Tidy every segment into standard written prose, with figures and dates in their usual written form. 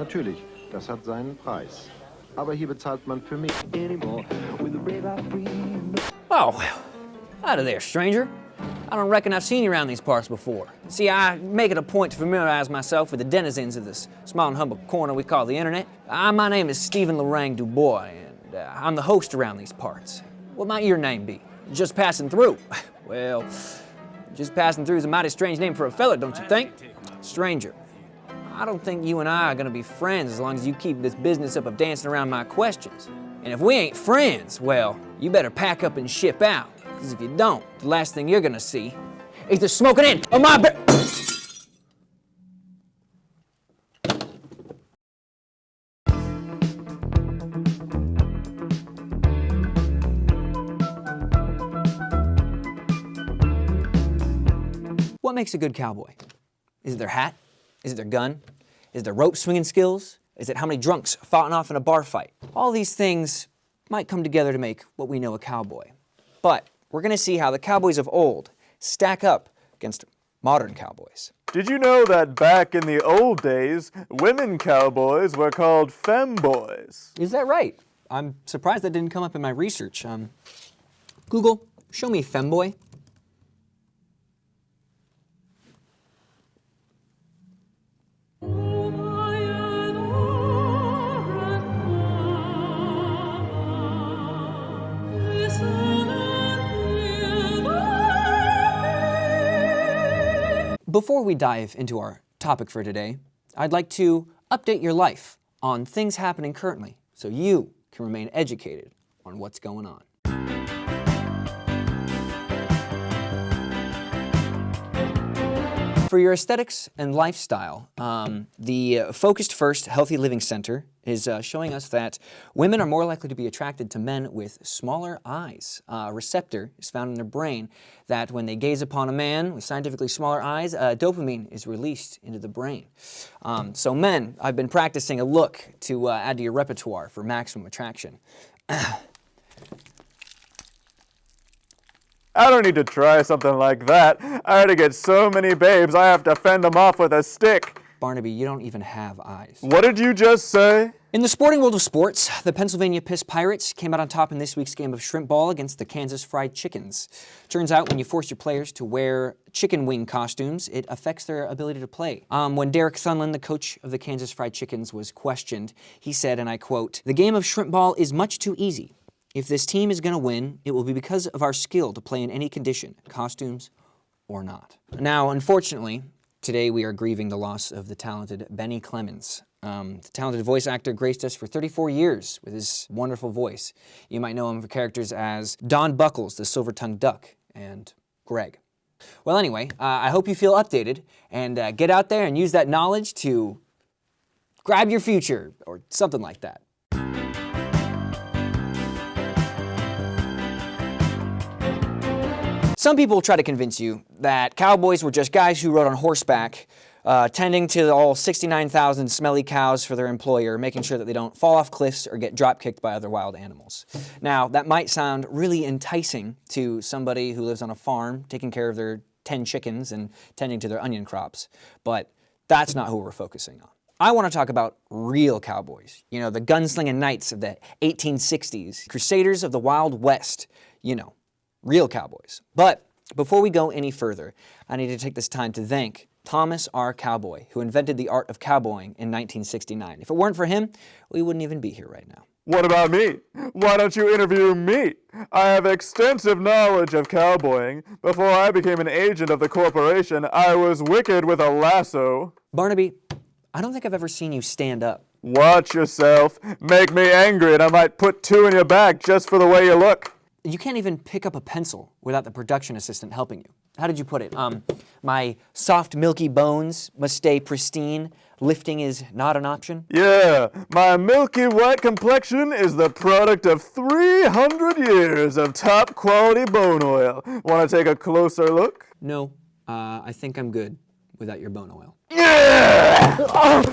Natürlich, das hat seinen Preis. Aber hier bezahlt man für mich. Oh, well, out of there, stranger. I don't reckon I've seen you around these parts before. See, I make it a point to familiarize myself with the denizens of this small and humble corner we call the internet. My name is Stephen Lorang Dubois, and I'm the host around these parts. What might your name be? Just passing through. Well, just passing through is a mighty strange name for a fella, don't you think? Stranger. I don't think you and I are gonna be friends as long as you keep this business up of dancing around my questions. And if we ain't friends, well, you better pack up and ship out. Because if you don't, the last thing you're gonna see is the smoking end of my What makes a good cowboy? Is it their hat? Is it their gun? Is it their rope swinging skills? Is it how many drunks fought off in a bar fight? All these things might come together to make what we know a cowboy. But we're gonna see how the cowboys of old stack up against modern cowboys. Did you know that back in the old days, women cowboys were called femboys? Is that right? I'm surprised that didn't come up in my research. Google, show me femboy. Before we dive into our topic for today, I'd like to update your life on things happening currently so you can remain educated on what's going on. For your aesthetics and lifestyle, the Focused First Healthy Living Center is showing us that women are more likely to be attracted to men with smaller eyes. A receptor is found in their brain that when they gaze upon a man with scientifically smaller eyes, dopamine is released into the brain. So men, I've been practicing a look to add to your repertoire for maximum attraction. I don't need to try something like that. I already get so many babes, I have to fend them off with a stick. Barnaby, you don't even have eyes. What did you just say? In the sporting world of sports, the Pennsylvania Piss Pirates came out on top in this week's game of shrimp ball against the Kansas Fried Chickens. Turns out when you force your players to wear chicken wing costumes, it affects their ability to play. When Derek Thunlin, the coach of the Kansas Fried Chickens, was questioned, he said, and I quote, "The game of shrimp ball is much too easy. If this team is going to win, it will be because of our skill to play in any condition, costumes or not." Now, unfortunately, today we are grieving the loss of the talented Benny Clemens. The talented voice actor graced us for 34 years with his wonderful voice. You might know him for characters as Don Buckles, the silver-tongued duck, and Greg. Well, anyway, I hope you feel updated, and get out there and use that knowledge to grab your future, or something like that. Some people try to convince you that cowboys were just guys who rode on horseback, tending to all 69,000 smelly cows for their employer, making sure that they don't fall off cliffs or get drop-kicked by other wild animals. Now, that might sound really enticing to somebody who lives on a farm, taking care of their 10 chickens and tending to their onion crops, but that's not who we're focusing on. I want to talk about real cowboys. You know, the gunslinging knights of the 1860s, crusaders of the Wild West, you know. Real cowboys. But before we go any further, I need to take this time to thank Thomas R. Cowboy, who invented the art of cowboying in 1969. If it weren't for him, we wouldn't even be here right now. What about me? Why don't you interview me? I have extensive knowledge of cowboying. Before I became an agent of the corporation, I was wicked with a lasso. Barnaby, I don't think I've ever seen you stand up. Watch yourself. Make me angry and I might put two in your back just for the way you look. You can't even pick up a pencil without the production assistant helping you. How did you put it? My soft, milky bones must stay pristine. Lifting is not an option? Yeah, my milky white complexion is the product of 300 years of top quality bone oil. Want to take a closer look? No, I think I'm good without your bone oil. Yeah!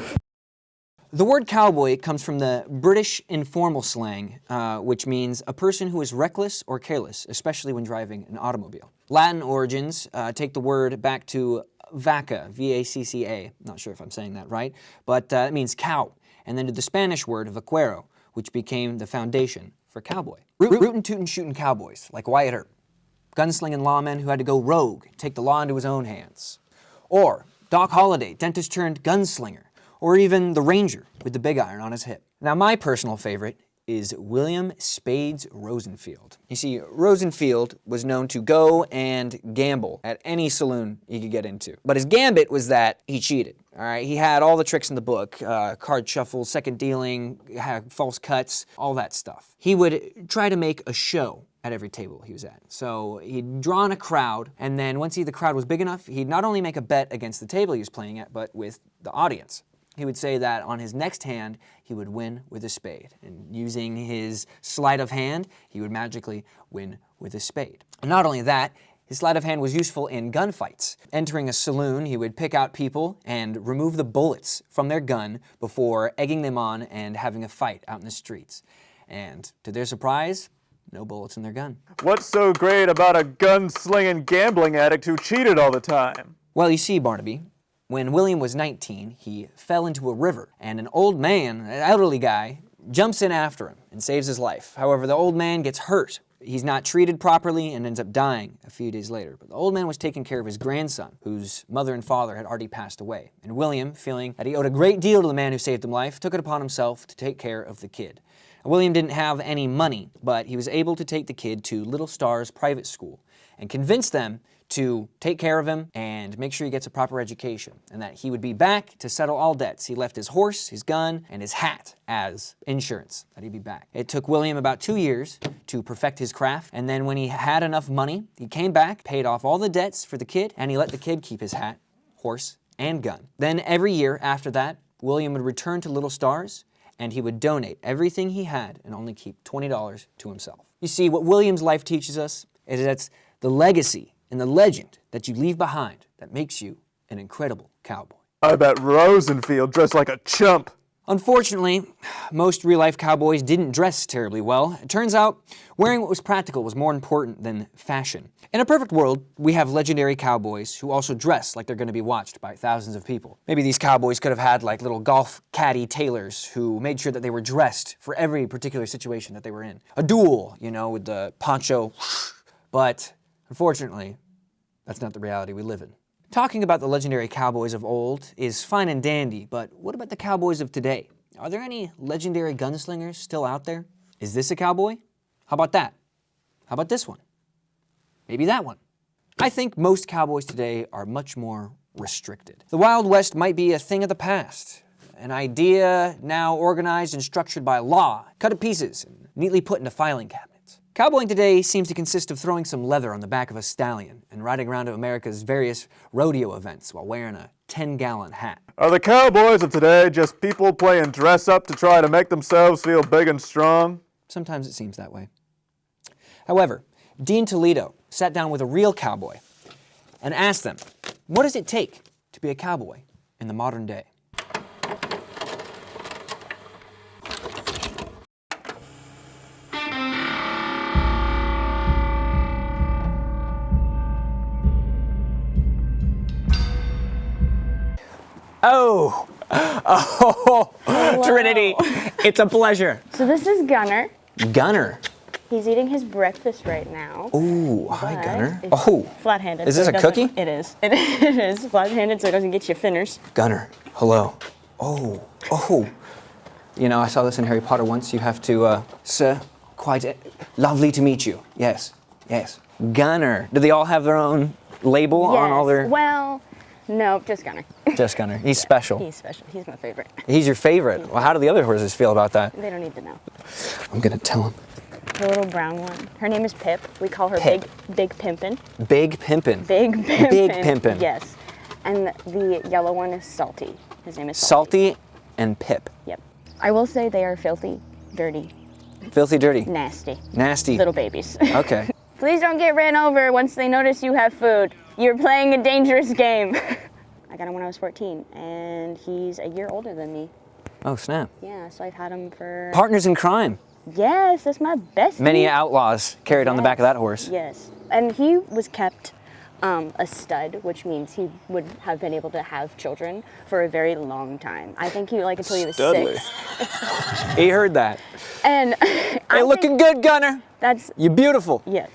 The word cowboy comes from the British informal slang, which means a person who is reckless or careless, especially when driving an automobile. Latin origins take the word back to vacca, V-A-C-C-A. Not sure if I'm saying that right, but it means cow. and then to the Spanish word vaquero, which became the foundation for cowboy. Rootin' tootin' shootin' cowboys, like Wyatt Earp. Gunslinging lawmen who had to go rogue, take the law into his own hands. Or Doc Holliday, dentist turned gunslinger. Or even the Ranger with the big iron on his hip. Now my personal favorite is William Spades Rosenfield. You see, Rosenfield was known to go and gamble at any saloon he could get into. But his gambit was that he cheated. All right, he had all the tricks in the book, card shuffle, second dealing, false cuts, all that stuff. He would try to make a show at every table he was at. So he'd draw in a crowd, and then once the crowd was big enough, he'd not only make a bet against the table he was playing at, but with the audience. He would say that on his next hand, he would win with a spade. And using his sleight of hand, he would magically win with a spade. And not only that, his sleight of hand was useful in gunfights. Entering a saloon, he would pick out people and remove the bullets from their gun before egging them on and having a fight out in the streets. And to their surprise, no bullets in their gun. What's so great about a gun-slinging gambling addict who cheated all the time? Well, you see, Barnaby, when William was 19, he fell into a river, and an old man, an elderly guy, jumps in after him and saves his life. However, the old man gets hurt. He's not treated properly and ends up dying a few days later. But the old man was taking care of his grandson, whose mother and father had already passed away. And William, feeling that he owed a great deal to the man who saved him life, took it upon himself to take care of the kid. And William didn't have any money, but he was able to take the kid to Little Star's private school and convince them to take care of him and make sure he gets a proper education, and that he would be back to settle all debts. He left his horse, his gun, and his hat as insurance, that he'd be back. It took William about 2 years to perfect his craft, and then when he had enough money, he came back, paid off all the debts for the kid, and he let the kid keep his hat, horse, and gun. Then every year after that, William would return to Little Stars, and he would donate everything he had and only keep $20 to himself. You see, what William's life teaches us is that it's the legacy and the legend that you leave behind that makes you an incredible cowboy. I bet Rosenfield dressed like a chump. Unfortunately, most real-life cowboys didn't dress terribly well. It turns out wearing what was practical was more important than fashion. In a perfect world, we have legendary cowboys who also dress like they're going to be watched by thousands of people. Maybe these cowboys could have had like little golf caddy tailors who made sure that they were dressed for every particular situation that they were in. A duel, you know, with the poncho. But unfortunately, that's not the reality we live in. Talking about the legendary cowboys of old is fine and dandy, but what about the cowboys of today? Are there any legendary gunslingers still out there? Is this a cowboy? How about that? How about this one? Maybe that one. I think most cowboys today are much more restricted. The Wild West might be a thing of the past, an idea now organized and structured by law, cut to pieces, and neatly put into filing cabinets. Cowboying today seems to consist of throwing some leather on the back of a stallion and riding around to America's various rodeo events while wearing a 10-gallon hat. Are the cowboys of today just people playing dress-up to try to make themselves feel big and strong? Sometimes it seems that way. However, Dean Toledo sat down with a real cowboy and asked them, what does it take to be a cowboy in the modern day? Oh, Trinity, it's a pleasure. So this is Gunner. Gunner. He's eating his breakfast right now. Ooh, hi, But Gunner. it's Oh, flat-handed. is this so a cookie? It is. It is flat-handed, so it doesn't get you finners. Gunner, hello. Oh. You know, I saw this in Harry Potter once. You have to, sir, quite lovely to meet you. Yes. Gunner. Do they all have their own label on all their... Well, no, just Gunner. Just Gunner. He's special. He's special. He's my favorite. He's your favorite. Well, how do the other horses feel about that? They don't need to know. I'm gonna tell him. The little brown one. Her name is Pip. We call her Pip. Big Pimpin'. Big Pimpin'. Big Pimpin'. Big Pimpin'. Yes. And the yellow one is Salty. His name is Salty and Pip. Yep. I will say they are filthy, dirty, Filthy, dirty. nasty. Nasty. Little babies. Okay. Please don't get ran over once they notice you have food. You're playing a dangerous game. I got him when I was 14, and he's a year older than me. Oh, snap. Yeah, so I've had him for... Partners in crime. Yes, that's my bestie. Many outlaws carried on the back of that horse. Yes, and he was kept a stud, which means he would have been able to have children for a very long time. I think he, like, until he was Studly. 6. He heard that. And Hey, looking good, Gunner. that's, You're beautiful. yes.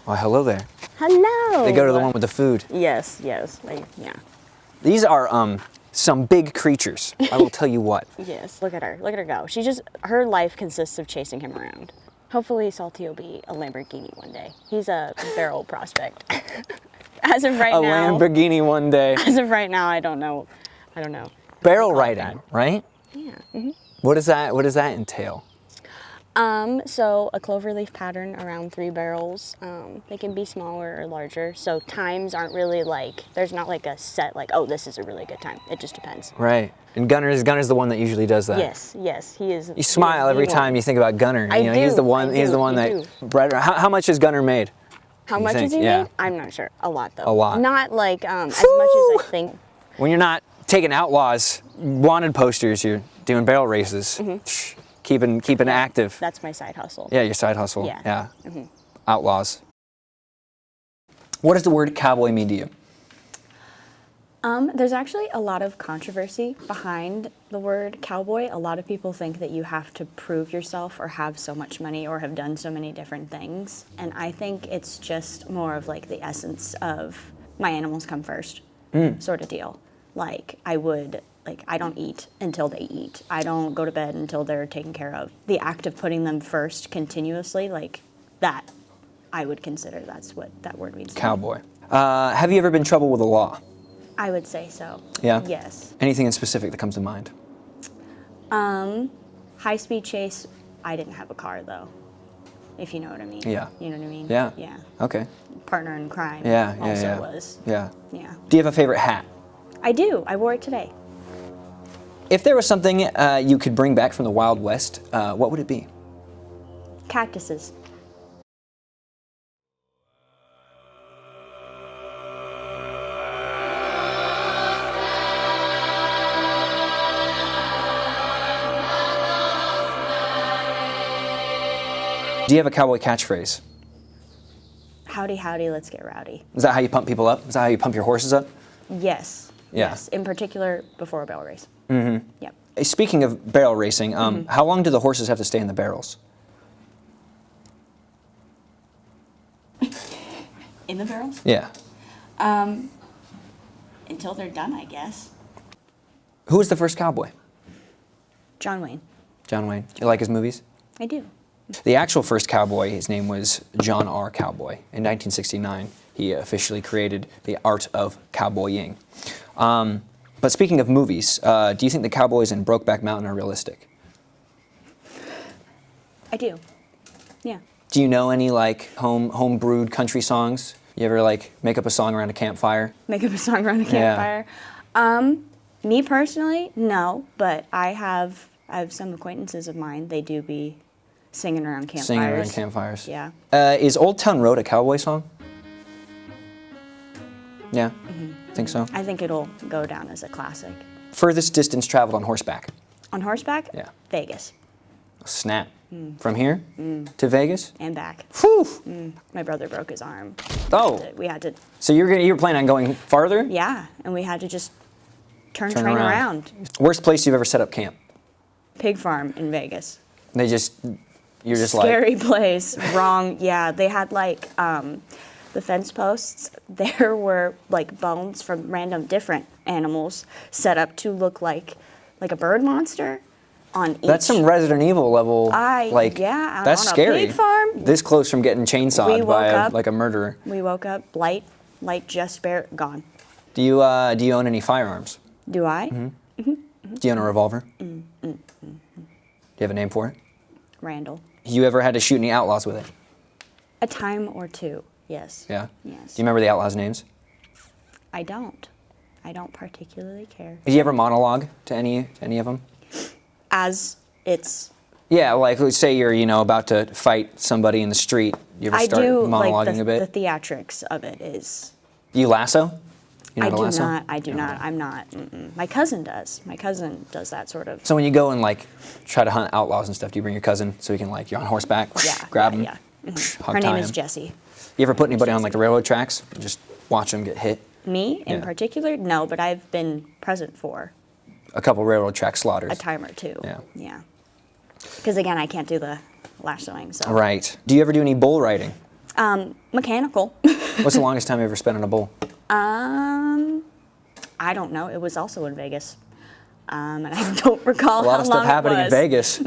Oh, hello there. Hello. They go to the one with the food. Yes, yeah. These are some big creatures. I will tell you what. Yes. Look at her go. Her life consists of chasing him around. Hopefully Salty will be a Lamborghini one day. He's a barrel prospect. As of right A now. Lamborghini one day. As of right now, I don't know. Barrel riding, right? Yeah. Mm-hmm. What does that entail? So a cloverleaf pattern around 3 barrels. They can be smaller or larger. So times aren't really like, there's not like a set like, oh, this is a really good time. It just depends. Right. And Gunner's the one that usually does that. Yes, he is. You smile every time you think about Gunner. I do, He's the one that bred her. How much has Gunner made? How you much think? has he Yeah. made? I'm not sure. A lot though. A lot. Not like as much as I think. When you're not taking Outlaws wanted posters, you're doing barrel races. Mm-hmm. Keeping active. That's my side hustle. Yeah, your side hustle. Yeah. Outlaws. What does the word cowboy mean to you? There's actually a lot of controversy behind the word cowboy. A lot of people think that you have to prove yourself or have so much money or have done so many different things. And I think it's just more of like the essence of my animals come first sort of deal. Like I don't eat until they eat. I don't go to bed until they're taken care of. The act of putting them first continuously, like that, I would consider that's what that word means to me. Cowboy. Have you ever been in trouble with the law? I would say so. Yeah? Yes. Anything in specific that comes to mind? High-speed chase, I didn't have a car, though, if you know what I mean. Yeah. You know what I mean? Yeah. Yeah. Okay. Partner in crime Yeah. was. Yeah. Yeah. Do you have a favorite hat? I do. I wore it today. If there was something you could bring back from the Wild West, what would it be? Cactuses. Do you have a cowboy catchphrase? Howdy, howdy, let's get rowdy. Is that how you pump people up? Is that how you pump your horses up? Yes. Yeah. Yes. In particular, before a barrel race. Mm-hmm. Yep. Speaking of barrel racing, how long do the horses have to stay in the barrels? In the barrels? Yeah. Until they're done, I guess. Who was the first cowboy? John Wayne. John Wayne. You like his movies? I do. The actual first cowboy, his name was John R. Cowboy. In 1969, he officially created the art of cowboying. But speaking of movies, do you think the cowboys in Brokeback Mountain are realistic? I do. Yeah. Do you know any like home-brewed country songs? You ever like make up a song around a campfire? Make up a song around a campfire. Me personally, no, but I have some acquaintances of mine. They do be singing around campfires. Singing around campfires. Yeah. Is Old Town Road a cowboy song? Yeah, think so. I think it'll go down as a classic. Furthest distance traveled on horseback? On horseback? Yeah. Vegas. Snap. From here to Vegas? And back. Whew. My brother broke his arm. Oh, We had to, so you're planning on going farther? yeah, and we had to just turn Turn train around. around. Worst place you've ever set up camp? Pig farm in Vegas. You're just Scary place. Wrong. Yeah, they had like the fence posts. There were like bones from random different animals set up to look like a bird monster on each. That's some Resident Evil level. Yeah, That's on scary. a pig farm. This close from getting chainsawed by a murderer. We woke up, light just bare gone. Do you own any firearms? Do I? Do you own a revolver? Do you have a name for it? Randall. You ever had to shoot any outlaws with it? A time or two, yes. Yeah. Yes. Do you remember the outlaws' names? I don't. I don't particularly care. Did you ever monologue to any of them? As it's. Yeah, like let's say you're about to fight somebody in the street. You ever I start do monologuing like a bit? the theatrics of it is. Do you lasso? You know I how to do lasso? not. I do not. I'm not. My cousin does. My cousin does that sort of. So when you go and like try to hunt outlaws and stuff, do you bring your cousin so he can you're on horseback, Yeah. grab him? Yeah. Hog Her name tie is him? Jessie. You ever put anybody on like the railroad tracks? Just watch them get hit? Me in Yeah. particular? No, but I've been present for A couple railroad track slaughters. a time or two. Yeah. Yeah. Because again, I can't do the lassoing, so. Right. Do you ever do any bull riding? Mechanical. What's the longest time you ever spent on a bull? I don't know. It was also in Vegas. And I don't recall A lot how of stuff long it happening in was. Vegas.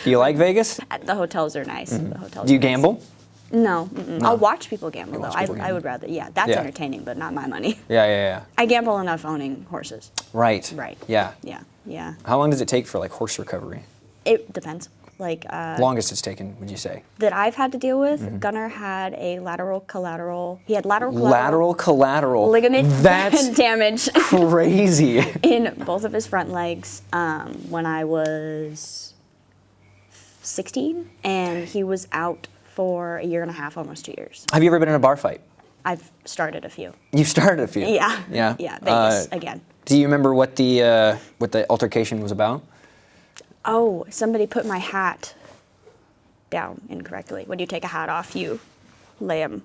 Do you like Vegas? The hotels are nice. The hotels Do you are nice. gamble? No, I'll watch people gamble though. watch people I gamble. would rather, yeah, that's Yeah. entertaining, but not my money. Yeah. I gamble enough owning horses. Right. Right. Yeah. Yeah. How long does it take for like horse recovery? It depends. Like Longest it's taken, would you say? that I've had to deal with. Mm-hmm. Gunnar had a lateral collateral. He had lateral Collateral. ligament That's damage crazy. in both of his front legs when I was 16, and he was out for a year and a half, almost 2 years. Have you ever been in a bar fight? I've started a few. You've started a few. Yeah. Yeah. Yeah. Vegas again. Do you remember what the altercation was about? Oh, somebody put my hat down incorrectly. When you take a hat off, you lay them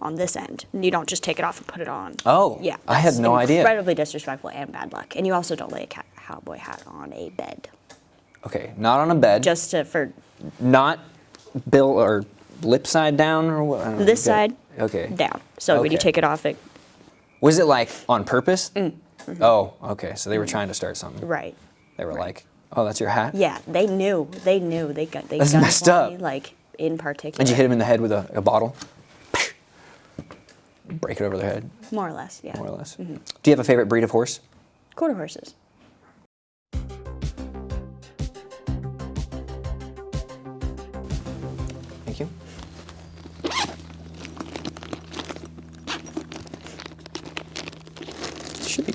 on this end. And you don't just take it off and put it on. Oh, Yeah. I had that's no idea. Incredibly disrespectful and bad luck. And you also don't lay a cowboy hat on a bed. Okay, not on a bed. Just for not bill or lip side down or what? I don't know. this side Okay. down. So when you Okay. take it off, it Was it like on purpose? Oh, okay. So they were trying to start something. right. They were like, "Oh, that's your hat." Yeah, they knew. They That's gunned messed me, up. like in particular. Did you hit him in the head with a bottle? Break it over their head, More or less, yeah. more or less. Do you have a favorite breed of horse? Quarter horses. Thank you. Should be.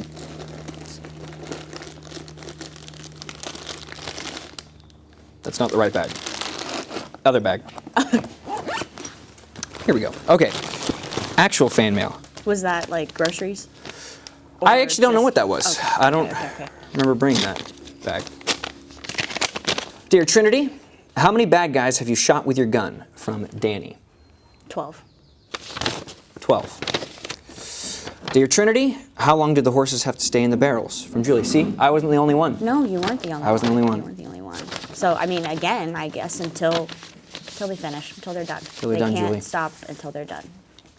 That's not the right bag. Other bag. Here we go. Okay. Actual fan mail. Was that like groceries? I Or actually don't know just- what that was. Okay, I don't okay. remember bringing that bag. Dear Trinity, how many bad guys have you shot with your gun? From Danny. 12. 12. Dear Trinity, how long did the horses have to stay in the barrels? From Julie. See, I wasn't the only one. No, you weren't the only one. I was the only one. You weren't the only one. So, I mean, again, I guess until they finish, until they're done. they're done, they can't Julie. stop until they're done.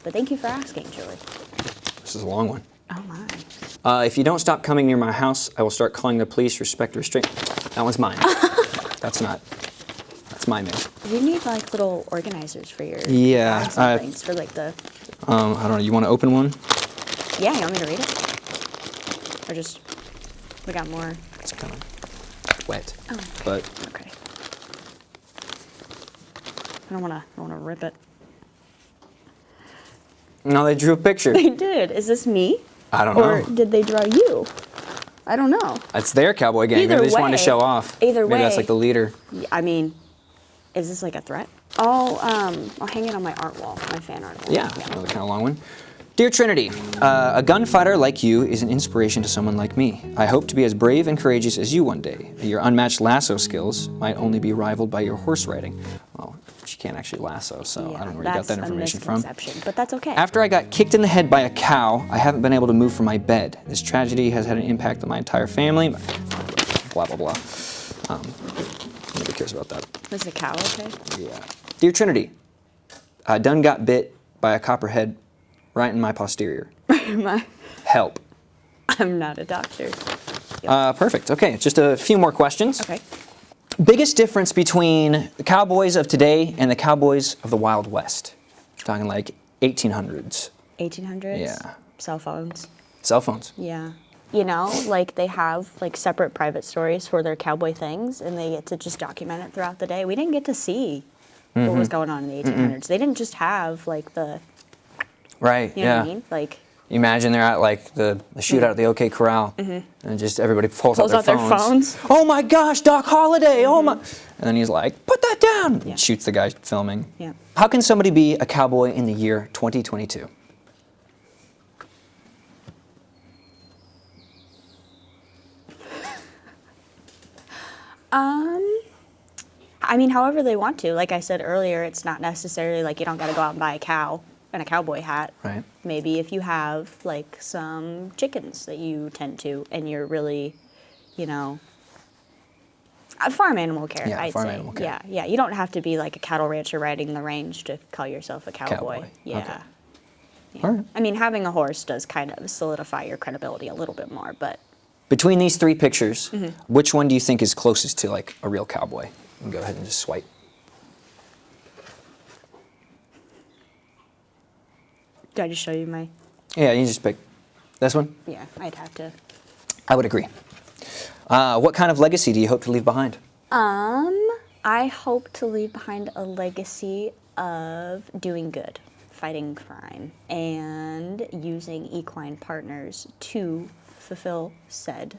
But thank you for asking, Julie. This is a long one. Oh, my. If you don't stop coming near my house, I will start calling the police. Respect restraint. That one's mine. That's my mail. You need, like, little organizers for your Yeah, bags and things for, like, the... I don't know. You want to open one? Yeah, you want me to read it? Or just... We got more... It's kind of wet. Oh. But Okay. I don't want to rip it. no, they drew a picture. They did. Is this me? I don't Or know. did they draw you? I don't know. It's their cowboy gang. Either Maybe they just wanted to way- show off. either Maybe that's way- like the leader. I mean, is this like a threat? I'll hang it on my art wall, my fan art wall. Yeah, another kind of long one. Dear Trinity, a gunfighter like you is an inspiration to someone like me. I hope to be as brave and courageous as you one day. Your unmatched lasso skills might only be rivaled by your horse riding. Well, she can't actually lasso, so I don't know where you got that information that's a from. misconception, but that's okay. After I got kicked in the head by a cow, I haven't been able to move from my bed. This tragedy has had an impact on my entire family. Blah, blah, blah. Nobody cares about that. Was the cow okay? Yeah. Dear Trinity, I done got bit by a copperhead right in my posterior. Help. I'm not a doctor. Perfect. Okay, just a few more questions. Okay. Biggest difference between the Cowboys of today and the Cowboys of the Wild West? Talking like 1800s. 1800s? Yeah. Cell phones? Cell phones. Yeah. You know, like they have like separate private stories for their cowboy things, and they get to just document it throughout the day. We didn't get to see what was going on in the 1800s. They didn't just have like the, Right, you know yeah. what I mean? Like, You imagine they're at like the shootout at the OK Corral, and just everybody pulls out Pulls their out their phones. phones. Oh my gosh, Doc Holliday! Oh my! And then he's like, "Put that down!" And Yeah. shoots the guy filming. Yeah. How can somebody be a cowboy in the year 2022? I mean, however they want to. Like I said earlier, it's not necessarily like you don't got to go out and buy a cow and a cowboy hat. Right. Maybe if you have like some chickens that you tend to and you're really, you know, a farm animal care, Yeah, I'd farm say. animal care. Yeah, yeah. You don't have to be like a cattle rancher riding the range to call yourself a cowboy. Cowboy, Yeah. okay. Yeah. All right. I mean, having a horse does kind of solidify your credibility a little bit more, but Between these three pictures, Mm-hmm. which one do you think is closest to like a real cowboy? You can go ahead and just swipe. do I just show you my? Yeah, you just pick this one. Yeah, I'd have to. I would agree. What kind of legacy do you hope to leave behind? I hope to leave behind a legacy of doing good, fighting crime, and using equine partners to fulfill said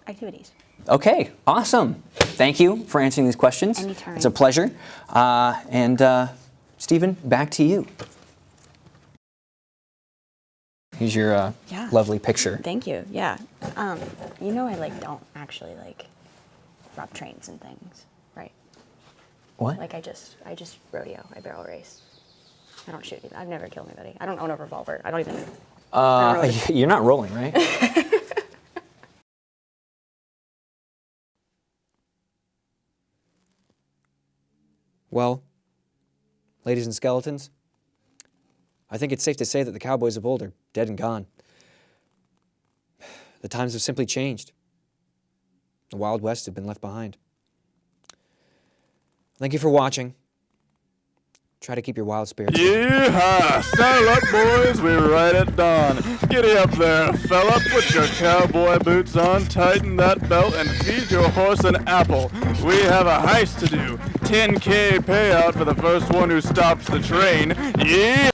activities. Okay, awesome. Thank you for answering these questions. Anytime. It's a pleasure. Stephen, back to you. Here's your Yeah. lovely picture. Thank you. Yeah. You know, I don't actually rob trains and things, right? What? I just rodeo. I barrel race. I don't shoot. I've never killed anybody. I don't own a revolver. I don't even. I don't know You're not rolling, right? Well, ladies and skeletons, I think it's safe to say that the Cowboys of old are dead and gone. The times have simply changed. The Wild West have been left behind. Thank you for watching. Try to keep your wild spirits. Yeehaw! Saddle up, boys, we ride at dawn. Giddy up there, fella, put your cowboy boots on, tighten that belt, and feed your horse an apple. We have a heist to do. $10K payout for the first one who stops the train. Yeah!